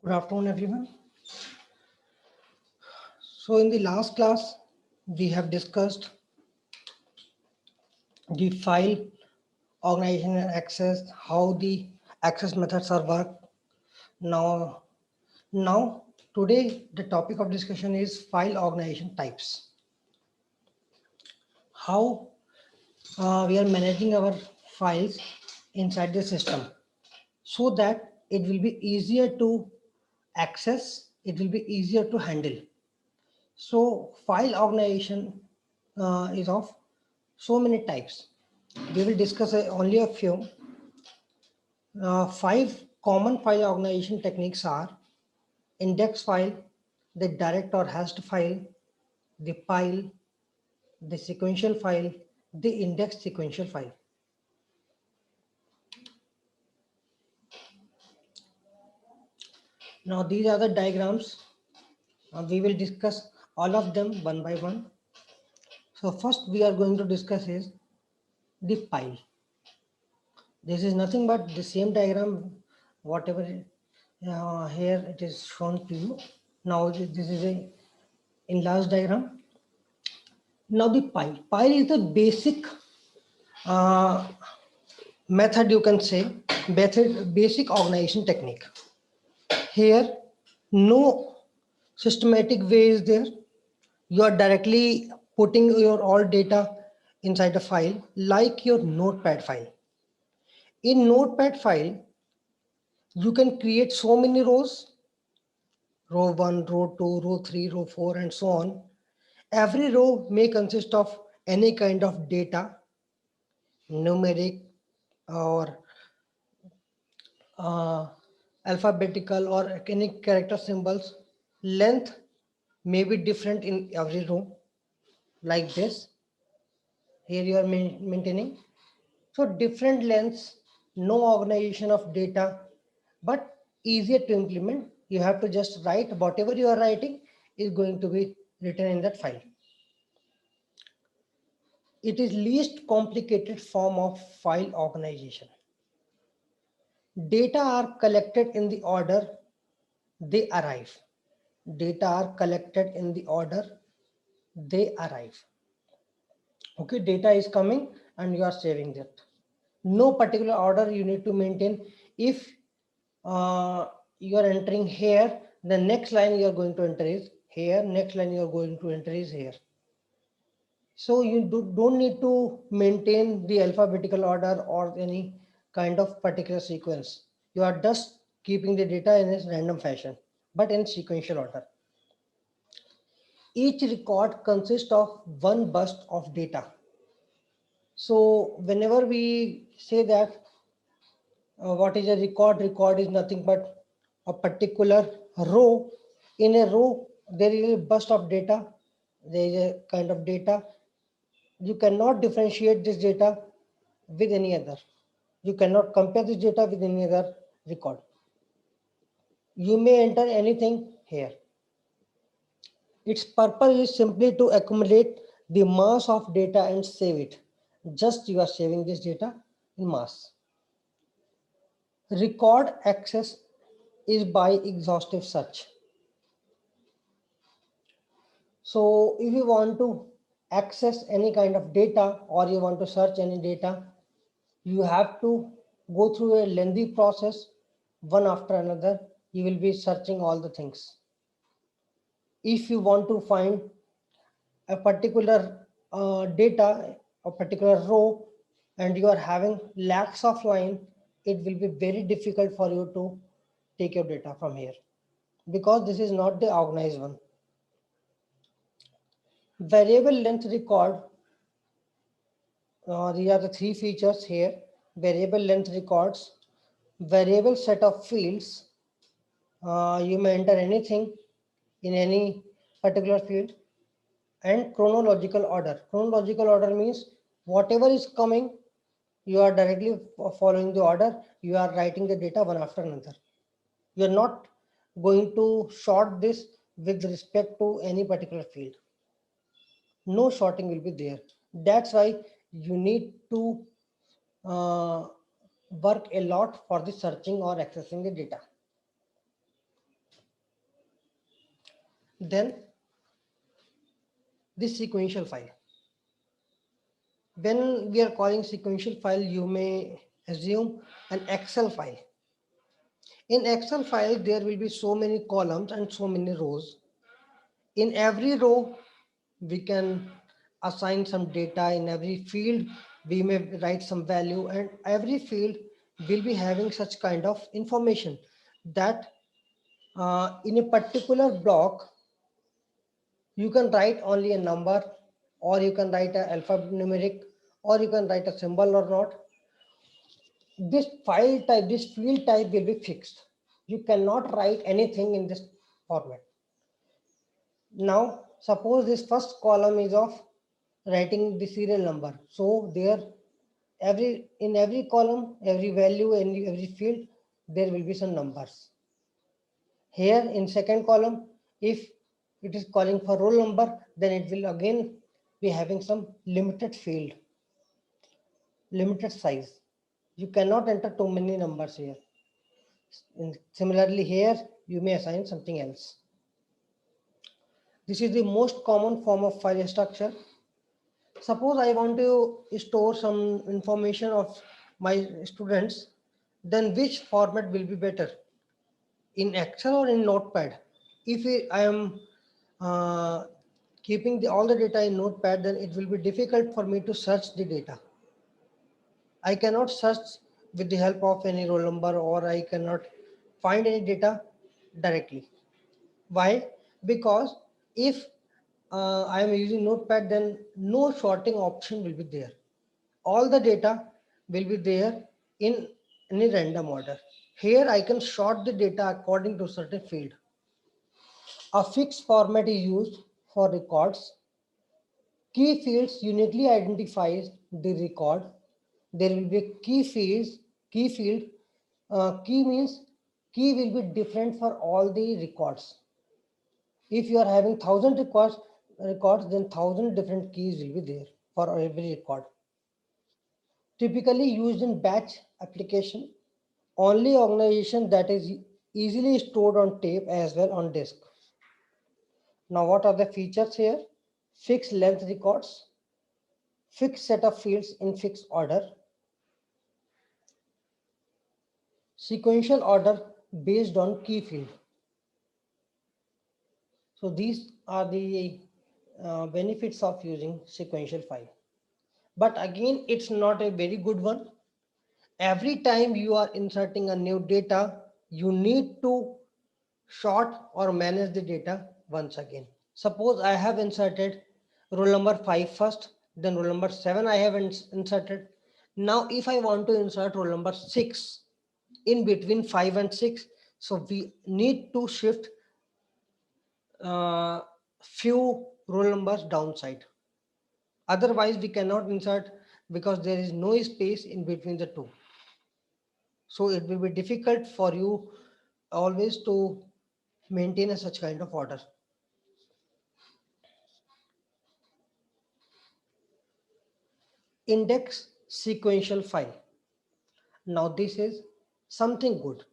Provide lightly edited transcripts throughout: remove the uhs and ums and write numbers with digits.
Good afternoon, everyone. So in the last class, we have discussed the file organization and access, how the access methods are work. Now, now today the topic of discussion is file organization types. How we are managing our files inside the system so that it will be easier to access, it will be easier to handle. So file organization is of so many types. We will discuss only a few. Five common file organization techniques are index file, the direct or hashed file, the pile, the sequential file, the index sequential file. Now these are the diagrams. We will discuss all of them one by one. So first we are going to discuss is the pile. This is nothing but the same diagram, whatever here it is shown to you. Now this is a enlarged diagram. Now the pile. Pile is the basic uh, method, you can say, basic organization technique. Here, no systematic way is there. You are directly putting your all data inside a file like your notepad file. In notepad file, you can create so many rows, row 1, row 2, row 3, row 4, and so on. Every row may consist of any kind of data, numeric or uh, alphabetical or any character symbols. Length may be different in every row, like this. Here you are maintaining. So different lengths, no organization of data, but easier to implement. You have to just write whatever you are writing is going to be written in that file. It is least complicated form of file organization. Data are collected in the order they arrive. Data are collected in the order they arrive. Okay, data is coming and you are saving that. No particular order you need to maintain. If you are entering here, the next line you are going to enter is here, next line you are going to enter is here. So you don't need to maintain the alphabetical order or any kind of particular sequence. You are just keeping the data in a random fashion, but in sequential order. Each record consists of one burst of data. So whenever we say that what is a record? Record is nothing but a particular row. In a row, there is a burst of data. There is a kind of data. You cannot differentiate this data with any other. You cannot compare this data with any other record. You may enter anything here. Its purpose is simply to accumulate the mass of data and save it. Just you are saving this data in mass. Record access is by exhaustive search. So if you want to access any kind of data or you want to search any data, you have to go through a lengthy process, one after another. You will be searching all the things. If you want to find a particular data, a particular row, and you are having lakhs of line, it will be very difficult for you to take your data from here because this is not the organized one. Variable length record, these are the three features here. Variable length records, variable set of fields, you may enter anything in any particular field, and chronological order. Chronological order means whatever is coming, you are directly following the order, you are writing the data one after another. You are not going to sort this with respect to any particular field. No sorting will be there. That's why you need to uh, work a lot for the searching or accessing the data. Then this sequential file. When we are calling sequential file, you may assume an Excel file. In Excel file, there will be so many columns and so many rows. In every row, we can assign some data. In every field, we may write some value, and every field will be having such kind of information that in a particular block, you can write only a number, or you can write a alphanumeric, or you can write a symbol or not. This file type, this field type will be fixed. You cannot write anything in this format. Now, suppose this first column is of writing the serial number. So there, in every column, every value, in every field, there will be some numbers. Here in second column, if it is calling for roll number, then it will again be having some limited field, limited size. You cannot enter too many numbers here. And similarly here, you may assign something else. This is the most common form of file structure. Suppose I want to store some information of my students, then which format will be better? In Excel or in Notepad? If I am keeping all the data in Notepad, then it will be difficult for me to search the data. I cannot search with the help of any roll number, or I cannot find any data directly. Why? Because if I am using Notepad, then no sorting option will be there. All the data will be there in any random order. Here I can sort the data according to certain field. A fixed format is used for records. Key fields uniquely identifies the record. There will be key field. Key means key will be different for all the records. If you are having 1,000 records, then 1,000 different keys will be there for every record. Typically used in batch application, only organization that is easily stored on tape as well on disk. Now, what are the features here? Fixed length records, fixed set of fields in fixed order, sequential order based on key field. So these are the benefits of using sequential file. But again, it's not a very good one. Every time you are inserting a new data, you need to sort or manage the data once again. Suppose I have inserted roll number 5 first, then roll number 7 I have inserted. Now, if I want to insert roll number 6 in between 5 and 6, so we need to shift few roll numbers downside. Otherwise, we cannot insert because there is no space in between the two. So it will be difficult for you always to maintain a such kind of order. Index sequential file. Now this is something good.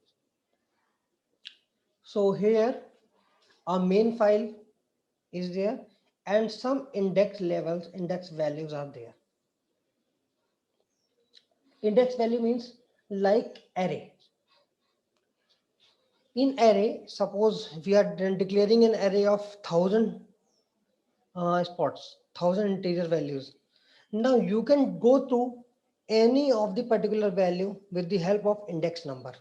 So here a main file is there and some index levels, index values are there. Index value means like array. In array, suppose we are declaring an array of 1,000 spots, 1,000 integer values. Now you can go to any of the particular value with the help of index number.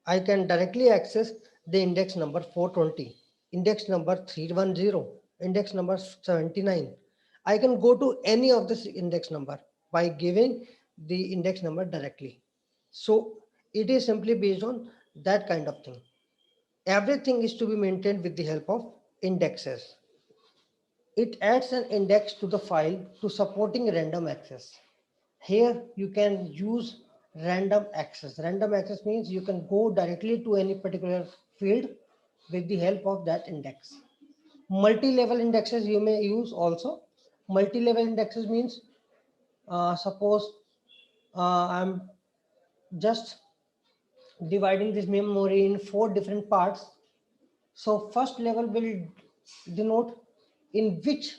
I can directly access the index number 420, index number 310, index number 79. I can go to any of this index number by giving the index number directly. So it is simply based on that kind of thing. Everything is to be maintained with the help of indexes. It adds an index to the file to supporting random access. Here you can use random access. Random access means you can go directly to any particular field with the help of that index. Multi-level indexes you may use also. Multi-level indexes means suppose I'm just dividing this memory in 4 different parts. So first level will denote in which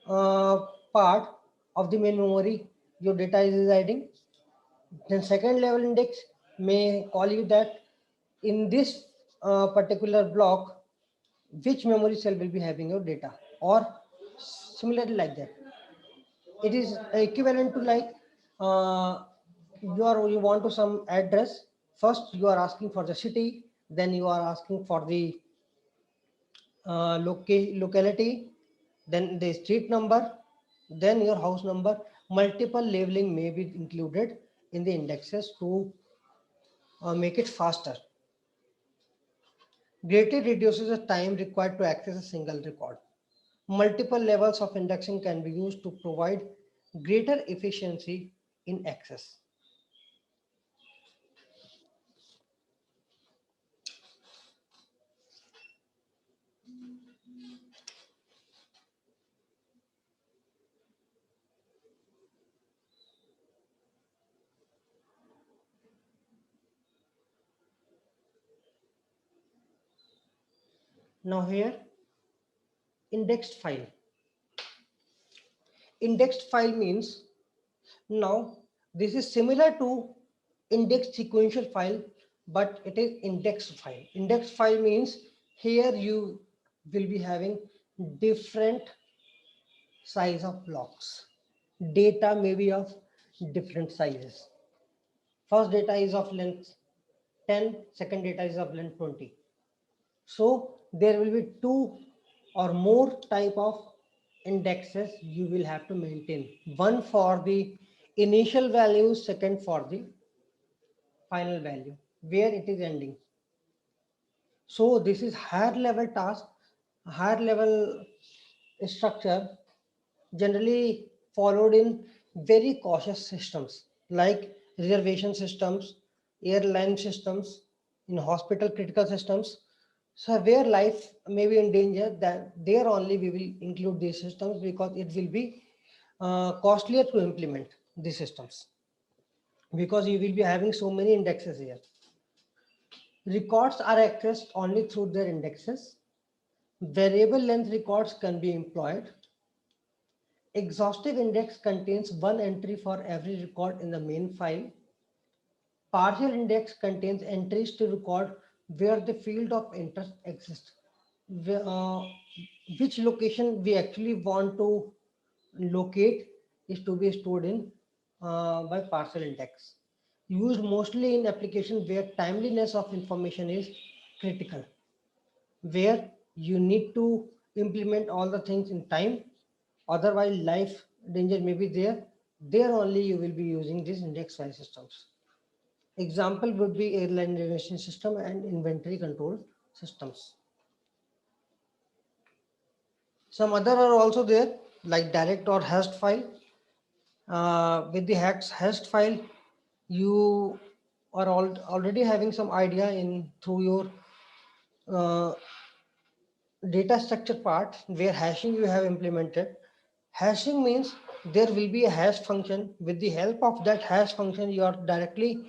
uh, part of the main memory your data is residing. Then second level index may call you that in this particular block, which memory cell will be having your data, or similarly like that. It is equivalent to like you want to some address. First you are asking for the city, then you are asking for the locality, then the street number, then your house number. Multiple labeling may be included in the indexes to make it faster. Greatly reduces the time required to access a single record. Multiple levels of indexing can be used to provide greater efficiency in access. Now here, indexed file. Indexed file means now this is similar to indexed sequential file, but it is indexed file. Indexed file means here you will be having different size of blocks. Data may be of different sizes. First data is of length 10, second data is of length 20. So there will be two or more type of indexes you will have to maintain. One for the initial value, second for the final value, where it is ending. So this is higher level task, higher level structure generally followed in very cautious systems like reservation systems, airline systems, in hospital critical systems. So where life may be in danger, that there only we will include these systems because it will be costlier to implement these systems because you will be having so many indexes here. Records are accessed only through their indexes. Variable length records can be employed. Exhaustive index contains one entry for every record in the main file. Partial index contains entries to record where the field of interest exists. Which location we actually want to locate is to be stored in by partial index. Used mostly in applications where timeliness of information is critical, where you need to implement all the things in time, otherwise life danger may be there only you will be using these index file systems. Example would be airline reservation system and inventory control systems. Some other are also there like direct or hashed file. With the hashed file you are already having some idea in through your uh, data structure part where hashing you have implemented. Hashing means there will be a hash function. With the help of that hash function, you are directly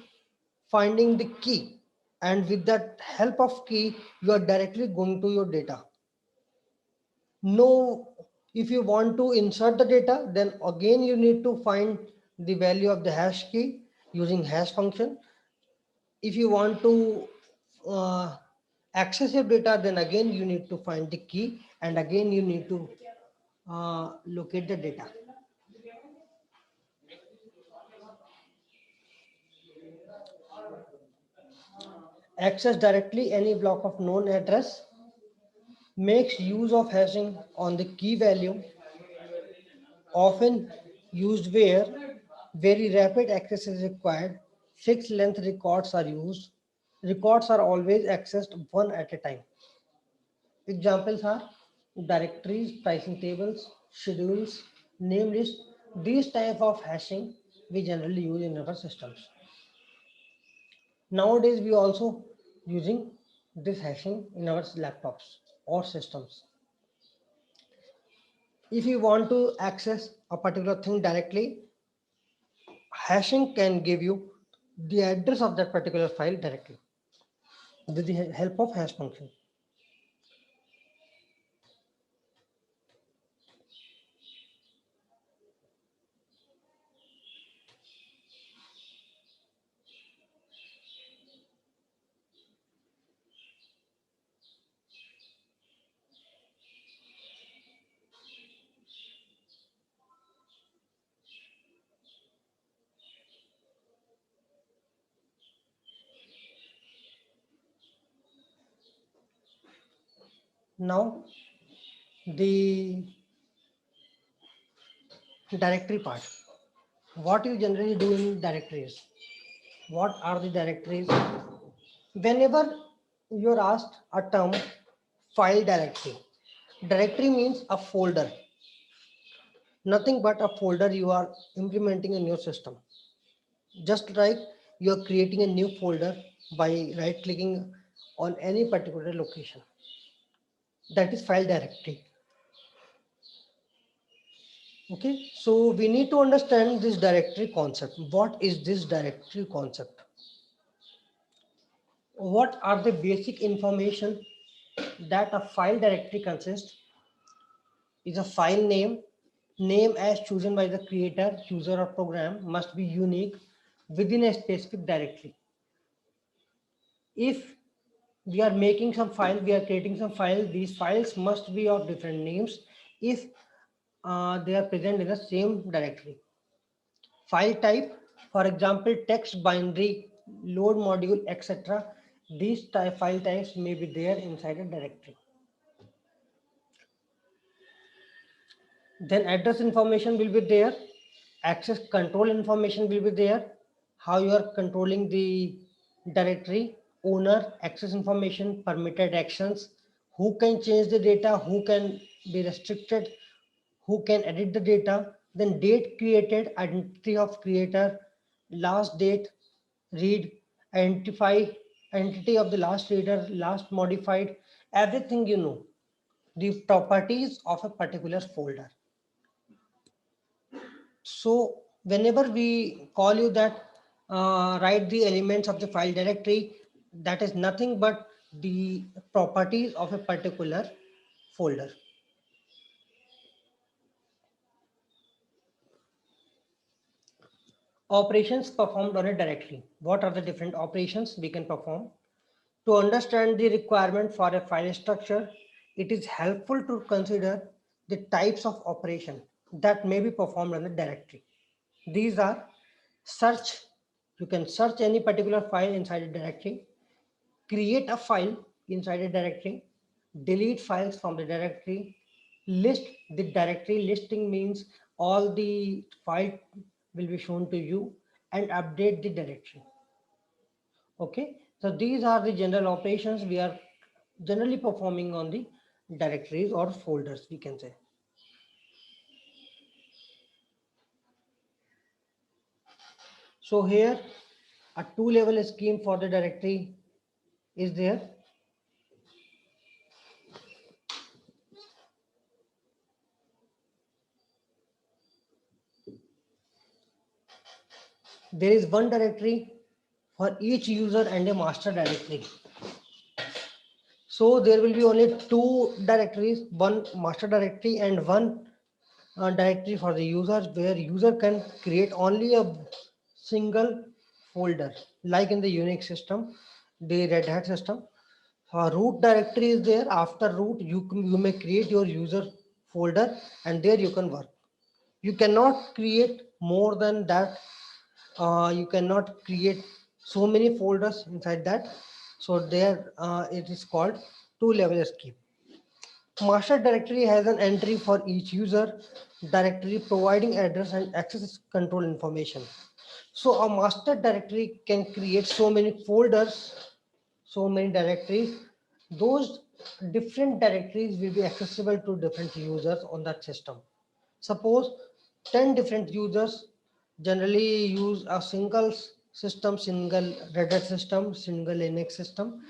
finding the key. And with that help of key, you are directly going to your data. No, if you want to insert the data, then again you need to find the value of the hash key using hash function. If you want to uh, access your data, then again you need to find the key and again you need to locate the data. Access directly any block of known address, makes use of hashing on the key value, often used where very rapid access is required. Fixed length records are used. Records are always accessed one at a time. Examples are directories, pricing tables, schedules, name list. These type of hashing we generally use in our systems. Nowadays, we also using this hashing in our laptops or systems. If you want to access a particular thing directly, hashing can give you the address of that particular file directly with the help of hash function. Now the directory part. What you generally do in directories? What are the directories? Whenever you're asked a term file directory, directory means a folder, nothing but a folder you are implementing in your system. Just like you're creating a new folder by right clicking on any particular location. That is file directory. Okay, so we need to understand this directory concept. What is this directory concept? What are the basic information that a file directory consists? Is a file name as chosen by the creator, user or program must be unique within a specific directory. If we are making some file, we are creating some file, these files must be of different names if they are present in the same directory. File type, for example, text, binary, load module, etc. These file types may be there inside a directory. Then address information will be there, access control information will be there, how you are controlling the directory, owner, access information, permitted actions, who can change the data, who can be restricted, who can edit the data, then date created, identity of creator, last date, read, identify, identity of the last reader, last modified, everything you know, the properties of a particular folder. So whenever we call you that write the elements of the file directory, that is nothing but the properties of a particular folder. Operations performed on a directory. What are the different operations we can perform? To understand the requirement for a file structure, it is helpful to consider the types of operation that may be performed on the directory. These are search. You can search any particular file inside a directory, create a file inside a directory, delete files from the directory, list the directory. Listing means all the file will be shown to you, and update the directory. Okay, so these are the general operations we are generally performing on the directories or folders, we can say. So here a two-level scheme for the directory is there. There is one directory for each user and a master directory. So there will be only two directories, one master directory and one directory for the users, where user can create only a single folder, like in the Unix system, the Red Hat system. Root directory is there. After root, you may create your user folder, and there you can work. You cannot create more than that. You cannot create so many folders inside that. So there it is called two-level scheme. Master directory has an entry for each user directory, providing address and access control information. So a master directory can create so many folders, so many directories. Those different directories will be accessible to different users on that system. Suppose 10 different users generally use a single system, single Red Hat system, single Linux system,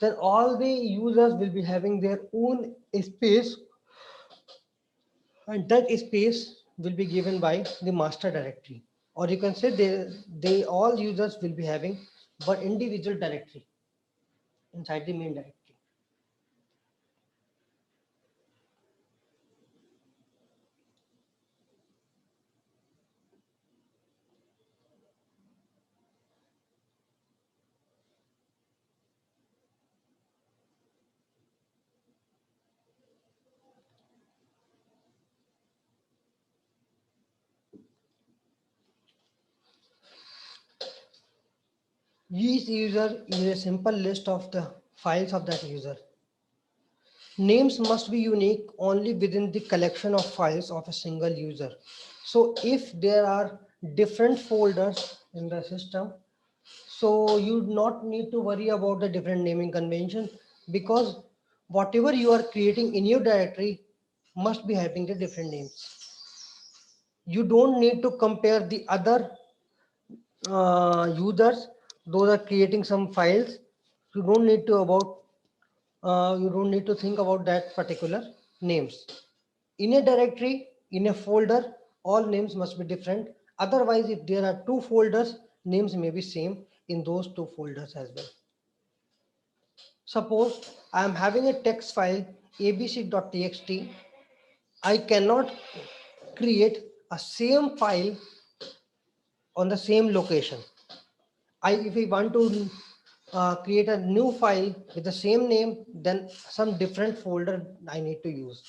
then all the users will be having their own space, and that space will be given by the master directory. Or you can say they all users will be having one individual directory inside the main directory. Each user is a simple list of the files of that user. names must be unique only within the collection of files of a single user. So if there are different folders in the system, so you do not need to worry about the different naming convention, because whatever you are creating in your directory must be having the different names. You don't need to compare the other users, those are creating some files. You don't need to about you don't need to think about that particular names. In a directory, in a folder, all names must be different. Otherwise, if there are two folders, names may be same in those two folders as well. Suppose I am having a text file abc.txt. I cannot create a same file on the same location. If we want to create a new file with the same name, then some different folder I need to use.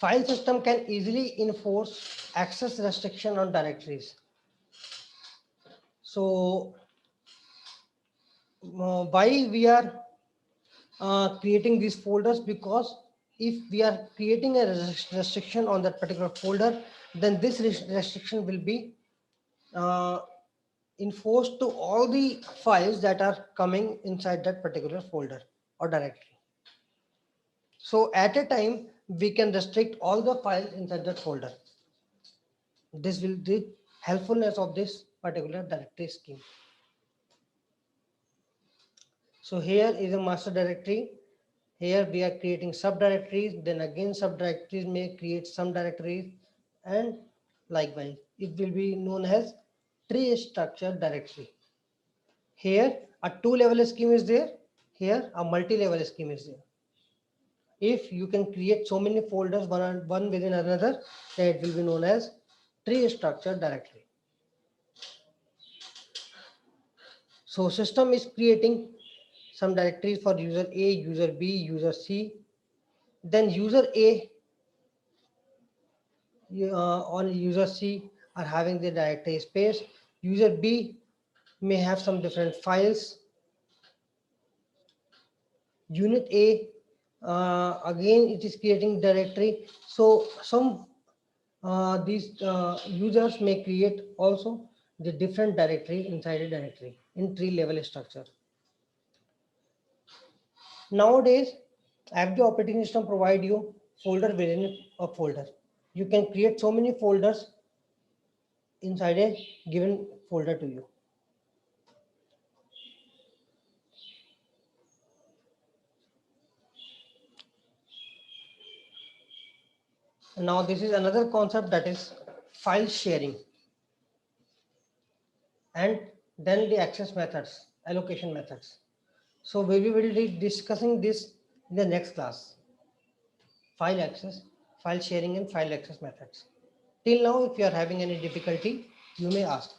File system can easily enforce access restriction on directories. So why we are creating these folders? Because if we are creating a restriction on that particular folder, then this restriction will be uh, enforced to all the files that are coming inside that particular folder or directory. So at a time, we can restrict all the files inside that folder. This will the helpfulness of this particular directory scheme. So here is a master directory. Here we are creating subdirectories, then again subdirectories may create some directories, and likewise it will be known as tree structure directory. Here a two-level scheme is there, here a multi-level scheme is there. If you can create so many folders one within another, then it will be known as tree structure directory. So system is creating some directories for user A, user B, user C. Then user A or user C are having the directory space. User B may have some different files. Unit A, again it is creating directory. So some these users may create also the different directory inside a directory in tree level structure. Nowadays, FB operating system provide you folder within a folder. You can create so many folders inside a given folder to you. Now this is another concept, that is file sharing, and then the access methods, allocation methods. So we will be discussing this in the next class. File access, file sharing and file access methods. Till now, if you are having any difficulty, you may ask.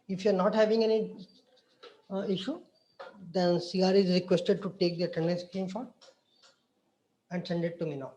If you are not having any issue, then CR is requested to take the attendance screenshot and send it to me now.